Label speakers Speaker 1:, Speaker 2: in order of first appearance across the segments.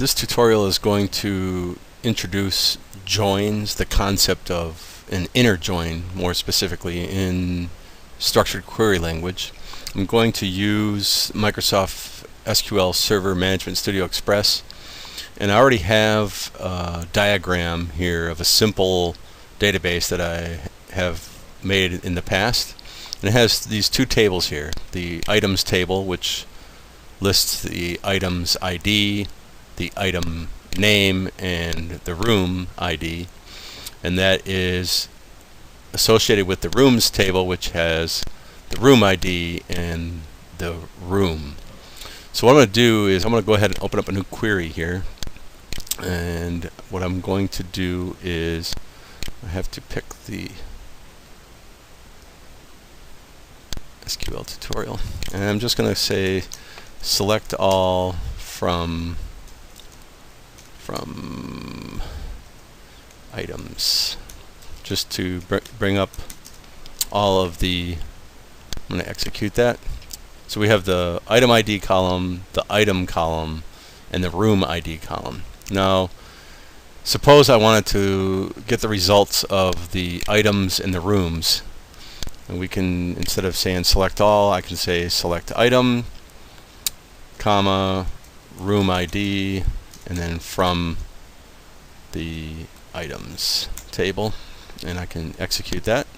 Speaker 1: This tutorial is going to introduce joins, the concept of an inner join, more specifically in structured query language. I'm going to use Microsoft SQL Server Management Studio Express, and I already have a diagram here of a simple database that I have made in the past. And it has these two tables here, the items table, which lists the item's ID, the item name, and the room ID, and that is associated with the rooms table, which has the room ID and the room. So what I'm going to do is I'm going to go ahead and open up a new query here, and what I'm going to do is I have to pick the SQL tutorial, and I'm just going to say select all from items, just to bring up all of the, I'm going to execute that. So we have the item ID column, the item column, and the room ID column. Now suppose I wanted to get the results of the items and the rooms, and we can, instead of saying select all, I can say select item, comma, room ID, and then from the items table, and I can execute that,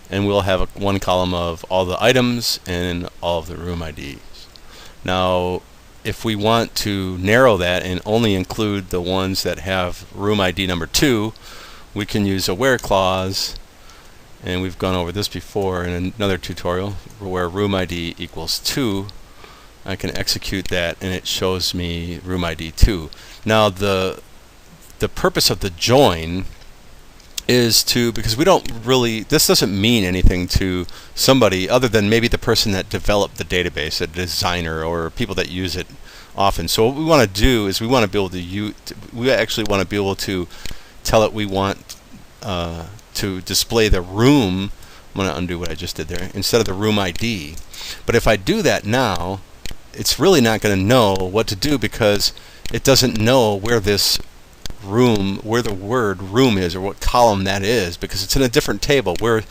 Speaker 1: and we'll have one column of all the items and all of the room IDs. Now if we want to narrow that and only include the ones that have room ID number 2, we can use a where clause, and we've gone over this before in another tutorial, where room ID equals 2. I can execute that and it shows me room ID 2. Now the purpose of the join is to, because we don't really, this doesn't mean anything to somebody other than maybe the person that developed the database, a designer or people that use it often. So what we want to do is we want to be able to we actually want to be able to tell it we want to display the room. I'm going to undo what I just did there, instead of the room ID. But if I do that now, it's really not going to know what to do, because it doesn't know where this room, where the word room is, or what column that is, because it's in a different table. Where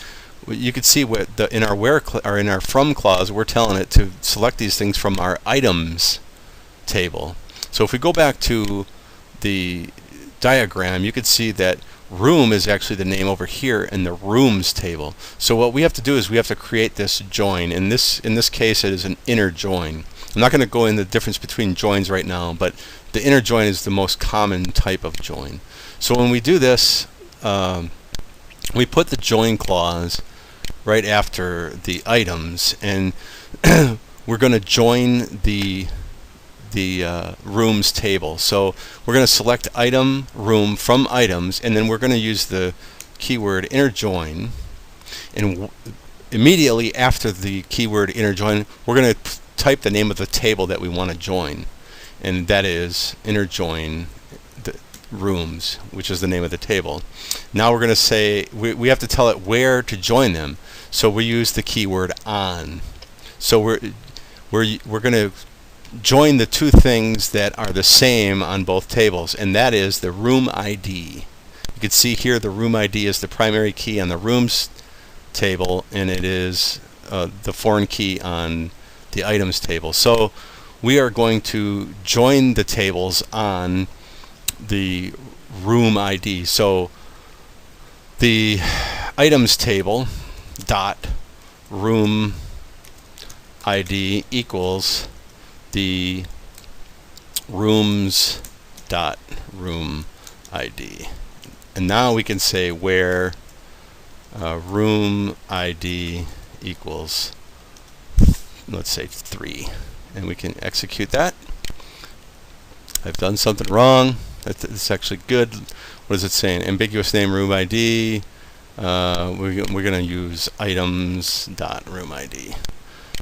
Speaker 1: you can see what in our where or in our from clause, we're telling it to select these things from our items table. So if we go back to the diagram, you can see that room is actually the name over here in the rooms table. So what we have to do is we have to create this join. In this case, it is an inner join. I'm not going to go into the difference between joins right now, but the inner join is the most common type of join. So when we do this, we put the join clause right after the items, and we're going to join the rooms table. So we're going to select item, room from items, and then we're going to use the keyword inner join, and immediately after the keyword inner join, we're going to type the name of the table that we want to join, and that is inner join the rooms, which is the name of the table. Now we're going to say we have to tell it where to join them, so we use the keyword on. So we're going to join the two things that are the same on both tables, and that is the room ID. You can see here the room ID is the primary key on the rooms table, and it is the foreign key on the items table. So we are going to join the tables on the room ID. So the items table dot room ID equals the rooms dot room ID, and now we can say where room ID equals, let's say 3, and we can execute that. I've done something wrong. That's actually good. What is it saying? Ambiguous name room ID. We're going to use items dot room ID,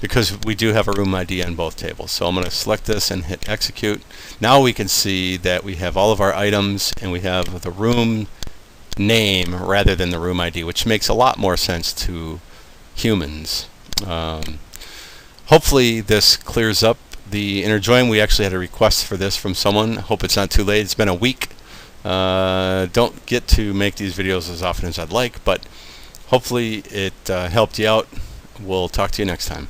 Speaker 1: because we do have a room ID on both tables. So I'm going to select this and hit execute. Now we can see that we have all of our items, and we have the room name rather than the room ID, which makes a lot more sense to humans. Hopefully this clears up the inner join, we actually had a request for this from someone. Hope it's not too late. It's been a week. Don't get to make these videos as often as I'd like, but hopefully it helped you out. We'll talk to you next time.